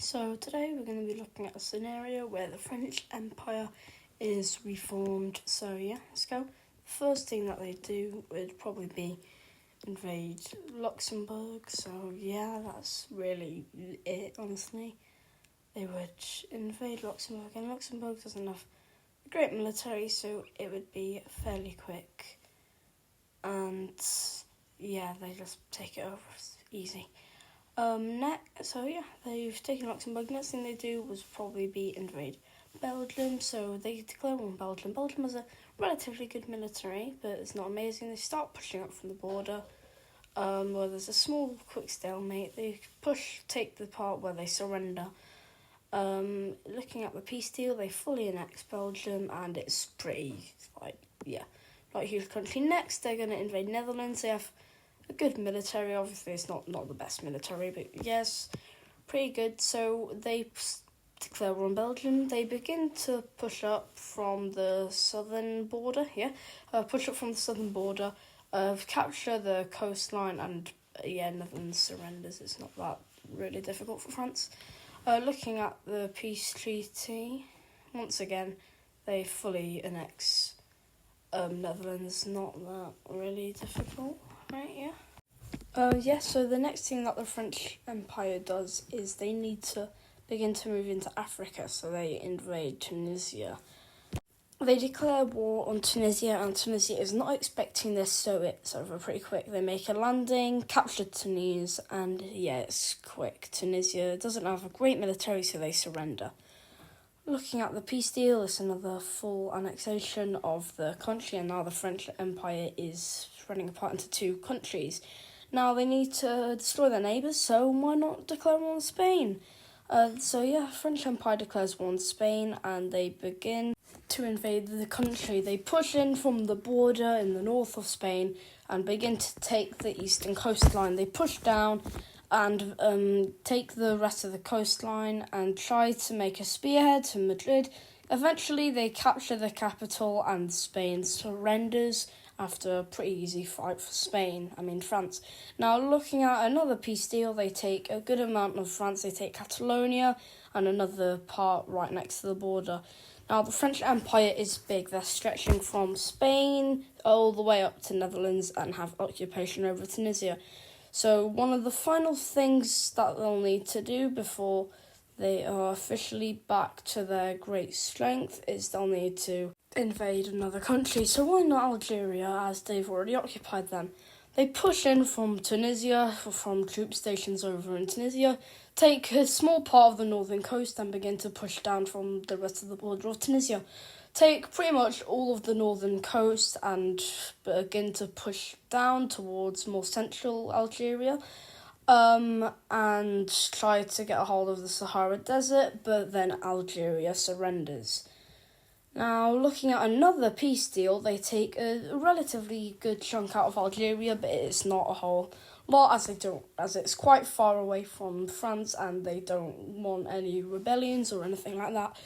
So today we're going to be looking at a scenario where the French Empire is reformed. So yeah, let's go. The first thing that they do would probably be invade Luxembourg. So yeah, that's really it, honestly. They would invade Luxembourg, and Luxembourg doesn't have a great military, so it would be fairly quick. And yeah, they just take it over. It's easy. They've taken Luxembourg. Next thing they do was probably be invade Belgium. So they declare war on Belgium. Belgium has a relatively good military, but it's not amazing. They start pushing up from the border. Where there's a small, quick stalemate. They take the part where they surrender. Looking at the peace deal, they fully annex Belgium, and it's pretty like a huge country. Next, they're going to invade Netherlands. They have a good military. Obviously, it's not the best military, but yes, pretty good. So they declare war on Belgium. They begin to push up from the southern border. Capture the coastline, and Netherlands surrenders. It's not that really difficult for France. Looking at the peace treaty, once again, they fully annex Netherlands. Not that really difficult. Right, yeah. So the next thing that the French Empire does is they need to begin to move into Africa, so they invade Tunisia. They declare war on Tunisia, and Tunisia is not expecting this, so it's over pretty quick. They make a landing, capture Tunis, and it's quick. Tunisia doesn't have a great military, so they surrender. Looking at the peace deal, it's another full annexation of the country, and now the French Empire is spreading apart into two countries. Now they need to destroy their neighbours, so why not declare war on Spain? French Empire declares war on Spain, and they begin to invade the country. They push in from the border in the north of Spain and begin to take the eastern coastline. They push down and take the rest of the coastline and try to make a spearhead to Madrid. Eventually, they capture the capital, and Spain surrenders after a pretty easy fight for France. Now, looking at another peace deal, they take a good amount of France. They take Catalonia and another part right next to the border. Now, the French Empire is big. They're stretching from Spain all the way up to Netherlands and have occupation over Tunisia. So one of the final things that they'll need to do before they are officially back to their great strength is they'll need to invade another country. So why not Algeria, as they've already occupied them? They push in from Tunisia, from troop stations over in Tunisia, take a small part of the northern coast and begin to push down from the rest of the border of Tunisia. Take pretty much all of the northern coast and begin to push down towards more central Algeria, and try to get a hold of the Sahara Desert, but then Algeria surrenders. Now, looking at another peace deal, they take a relatively good chunk out of Algeria, but it's not a whole lot, as it's quite far away from France, and they don't want any rebellions or anything like that.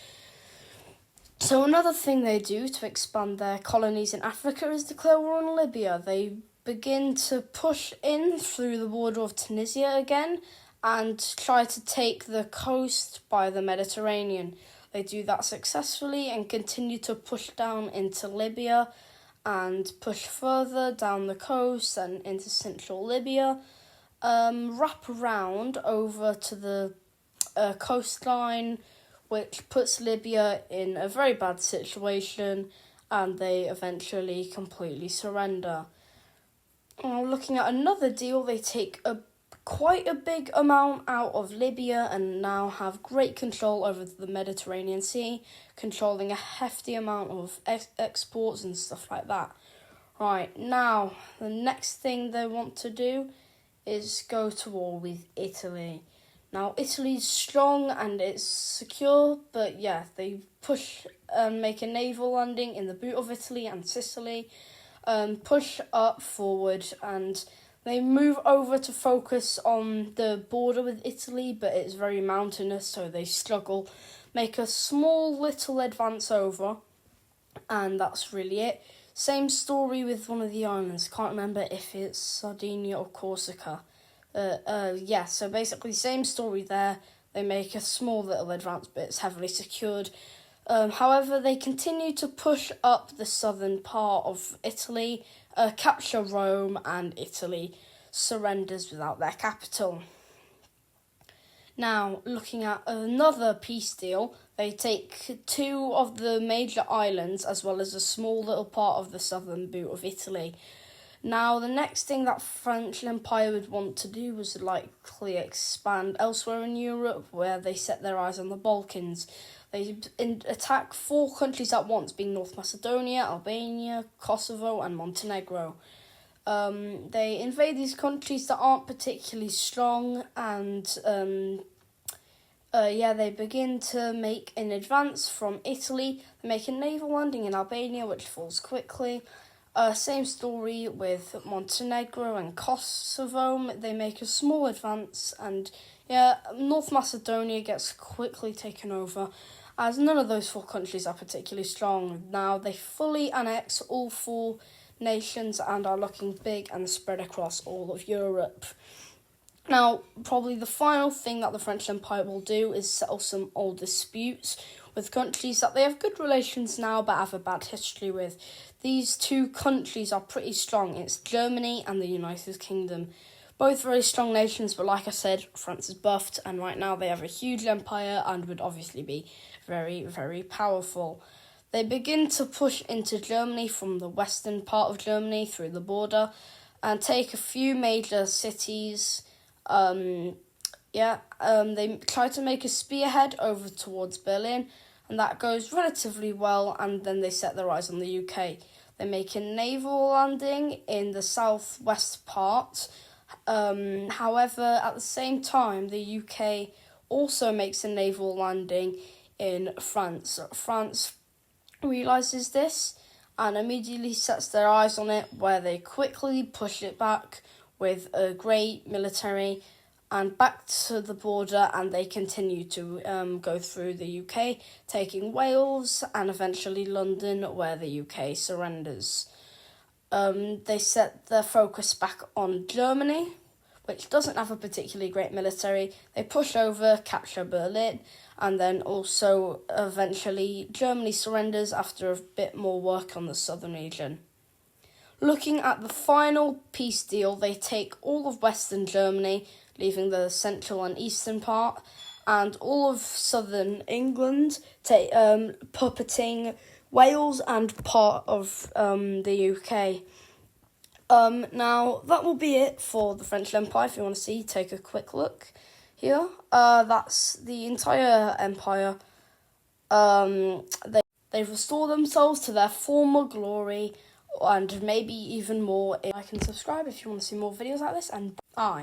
So another thing they do to expand their colonies in Africa is declare war on Libya. They begin to push in through the border of Tunisia again and try to take the coast by the Mediterranean. They do that successfully and continue to push down into Libya and push further down the coast and into central Libya, wrap around over to the coastline, which puts Libya in a very bad situation, and they eventually completely surrender. Now, looking at another deal, they take quite a big amount out of Libya and now have great control over the Mediterranean Sea, controlling a hefty amount of exports and stuff like that. Right, now, the next thing they want to do is go to war with Italy. Now, Italy's strong and it's secure, but they push and make a naval landing in the boot of Italy and Sicily, push up forward, and they move over to focus on the border with Italy, but it's very mountainous, so they struggle, make a small little advance over, and that's really it. Same story with one of the islands, can't remember if it's Sardinia or Corsica. So basically same story there. They make a small little advance, but it's heavily secured. However, they continue to push up the southern part of Italy, capture Rome, and Italy surrenders without their capital. Now, looking at another peace deal, they take 2 of the major islands as well as a small little part of the southern boot of Italy. Now, the next thing that French Empire would want to do was likely expand elsewhere in Europe, where they set their eyes on the Balkans. They attack 4 countries at once, being North Macedonia, Albania, Kosovo, and Montenegro. They invade these countries that aren't particularly strong, and they begin to make an advance from Italy. They make a naval landing in Albania, which falls quickly. Same story with Montenegro and Kosovo. They make a small advance, and North Macedonia gets quickly taken over, as none of those 4 countries are particularly strong. Now, they fully annex all 4 nations and are looking big and spread across all of Europe. Now, probably the final thing that the French Empire will do is settle some old disputes with countries that they have good relations now but have a bad history with. These 2 countries are pretty strong. It's Germany and the United Kingdom. Both very strong nations, but like I said, France is buffed, and right now they have a huge empire and would obviously be very, very powerful. They begin to push into Germany from the western part of Germany through the border and take a few major cities. They try to make a spearhead over towards Berlin, and that goes relatively well, and then they set their eyes on the UK. They make a naval landing in the southwest part. However, at the same time, the UK also makes a naval landing in France. France realises this and immediately sets their eyes on it, where they quickly push it back with a great military and back to the border, and they continue to go through the UK, taking Wales and eventually London, where the UK surrenders. They set their focus back on Germany, which doesn't have a particularly great military. They push over, capture Berlin, and then also eventually Germany surrenders after a bit more work on the southern region. Looking at the final peace deal, they take all of Western Germany, leaving the central and eastern part, and all of southern England, puppeting Wales and part of the UK. Now, that will be it for the French Empire. If you want to see, take a quick look here. That's the entire empire. They restore themselves to their former glory, and maybe even more. Like and subscribe if you want to see more videos like this, and bye.